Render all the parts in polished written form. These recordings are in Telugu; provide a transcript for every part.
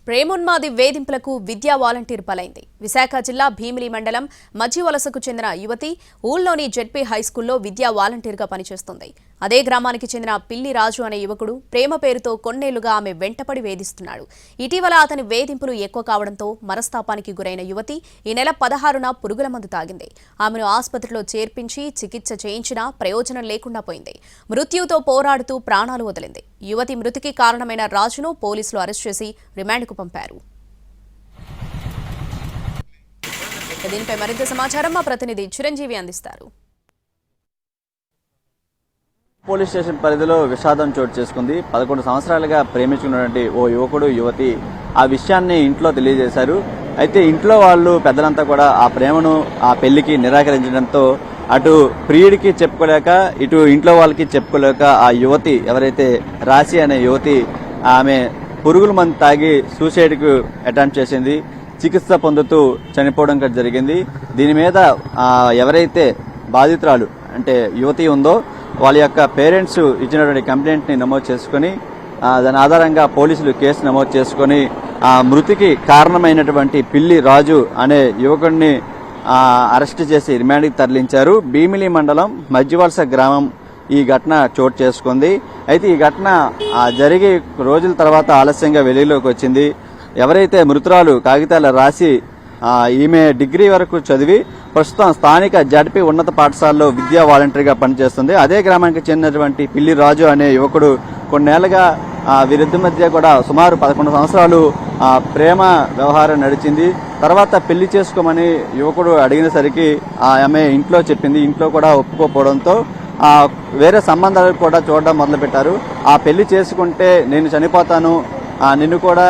ప్రేమోన్మాది వేధింపులకు విద్యా వాలంటీర్ బలైంది. విశాఖ జిల్లా భీమిలి మండలం మధ్యవలసకు చెందిన యువతి ఊళ్లోని జెడ్పీ హైస్కూల్లో విద్యా వాలంటీర్గా పనిచేస్తుంది. అదే గ్రామానికి చెందిన పిల్లి రాజు అనే యువకుడు ప్రేమ పేరుతో కొన్నేళ్లుగా ఆమె వెంటపడి వేధిస్తున్నాడు. ఇటీవల అతని వేధింపులు ఎక్కువ కావడంతో మనస్తాపానికి గురైన యువతి ఈ నెల 16న పురుగుల మందు తాగింది. ఆమెను ఆసుపత్రిలో చేర్పించి చికిత్స చేయించినా ప్రయోజనం లేకుండా పోయింది. మృత్యుతో పోరాడుతూ ప్రాణాలు వదిలింది. యువతి మృతికి కారణమైన రాజును పోలీసులు అరెస్ట్ చేసి రిమాండ్కు పంపారు. దీనిపై మరింత సమాచారం మా ప్రతినిధి చిరంజీవి అందిస్తారు. పోలీస్ స్టేషన్ పరిధిలో విషాదం చోటు చేసుకుంది. 11 సంవత్సరాలుగా ప్రేమించుకున్నటువంటి ఓ యువకుడు యువతి ఆ విషయాన్ని ఇంట్లో తెలియజేశారు. అయితే ఇంట్లో వాళ్ళు పెద్దలంతా కూడా ఆ ప్రేమను ఆ పెళ్లికి నిరాకరించడంతో అటు ప్రియుడికి చెప్పుకోలేక ఇటు ఇంట్లో వాళ్ళకి చెప్పుకోలేక ఆ యువతి ఎవరైతే రాశి అనే యువతి ఆమె పురుగుల మందు తాగి సూసైడ్కు అటెంప్ట్ చేసింది. చికిత్స పొందుతూ చనిపోవడం జరిగింది. దీని మీద ఎవరైతే బాధితురాలు అంటే యువతి ఉందో వాళ్ళ యొక్క పేరెంట్స్ ఇచ్చినటువంటి కంప్లైంట్ ని నమోదు చేసుకుని దాని ఆధారంగా పోలీసులు కేసు నమోదు చేసుకుని ఆ మృతికి కారణమైనటువంటి పిల్లి రాజు అనే యువకుడిని అరెస్ట్ చేసి రిమాండ్కి తరలించారు. భీమిలి మండలం మధ్యవలస గ్రామం ఈ ఘటన చోటు చేసుకుంది. అయితే ఈ ఘటన జరిగి రోజుల తర్వాత ఆలస్యంగా వెలుగులోకి వచ్చింది. ఎవరైతే మృతురాలు కాగితాల రాసి ఈమె డిగ్రీ వరకు చదివి ప్రస్తుతం స్థానిక జడ్పీ ఉన్నత పాఠశాలలో విద్యా వాలంటీర్గా పనిచేస్తుంది. అదే గ్రామానికి చెందినటువంటి పిల్లి రాజు అనే యువకుడు కొన్నేళ్లుగా వీరిద్దరి మధ్య కూడా సుమారు 11 సంవత్సరాలు ప్రేమ వ్యవహారం నడిచింది. తర్వాత పెళ్లి చేసుకోమని యువకుడు అడిగినసరికి ఆమె ఇంట్లో చెప్పింది. ఇంట్లో కూడా ఒప్పుకోకపోవడంతో వేరే సంబంధాలు కూడా చూడడం మొదలుపెట్టారు. ఆ పెళ్లి చేసుకుంటే నేను చనిపోతాను, నిన్ను కూడా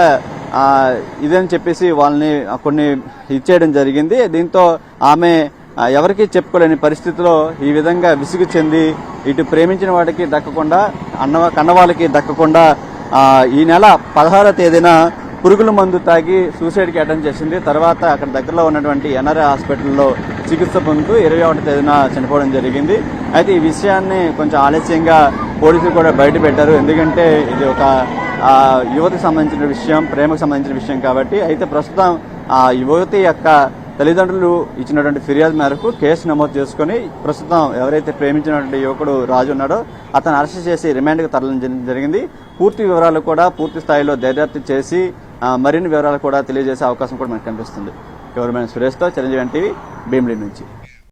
ఇదని చెప్పేసి వాళ్ళని కొన్ని ఇచ్చేయడం జరిగింది. దీంతో ఆమె ఎవరికీ చెప్పుకోలేని పరిస్థితిలో ఈ విధంగా విసుగు చెంది ఇటు ప్రేమించిన వాడికి దక్కకుండా కన్నవాళ్ళకి దక్కకుండా ఈ నెల 16వ తేదీన పురుగుల మందు తాగి సూసైడ్కి అటెంప్ట్ చేసింది. తర్వాత అక్కడ దగ్గరలో ఉన్నటువంటి ఎన్ఆర్ఐ హాస్పిటల్లో చికిత్స పొందుతూ 21వ తేదీన చనిపోవడం జరిగింది. అయితే ఈ విషయాన్ని కొంచెం ఆలస్యంగా పోలీసులు కూడా బయట పెట్టారు. ఎందుకంటే ఇది ఒక యువతికి సంబంధించిన విషయం, ప్రేమకు సంబంధించిన విషయం కాబట్టి. అయితే ప్రస్తుతం ఆ యువతి యొక్క తల్లిదండ్రులు ఇచ్చినటువంటి ఫిర్యాదు మేరకు కేసు నమోదు చేసుకుని ప్రస్తుతం ఎవరైతే ప్రేమించినటువంటి యువకుడు రాజు ఉన్నాడో అతను అరెస్ట్ చేసి రిమాండ్కి తరలించడం జరిగింది. పూర్తి వివరాలు కూడా పూర్తి స్థాయిలో దర్యాప్తు చేసి మరిన్ని వివరాలు కూడా తెలియజేసే అవకాశం కూడా మనకు కనిపిస్తుంది. కెమెరామెన్ సురేష్తో చిరంజీవి టీవీ భీమిలి నుంచి.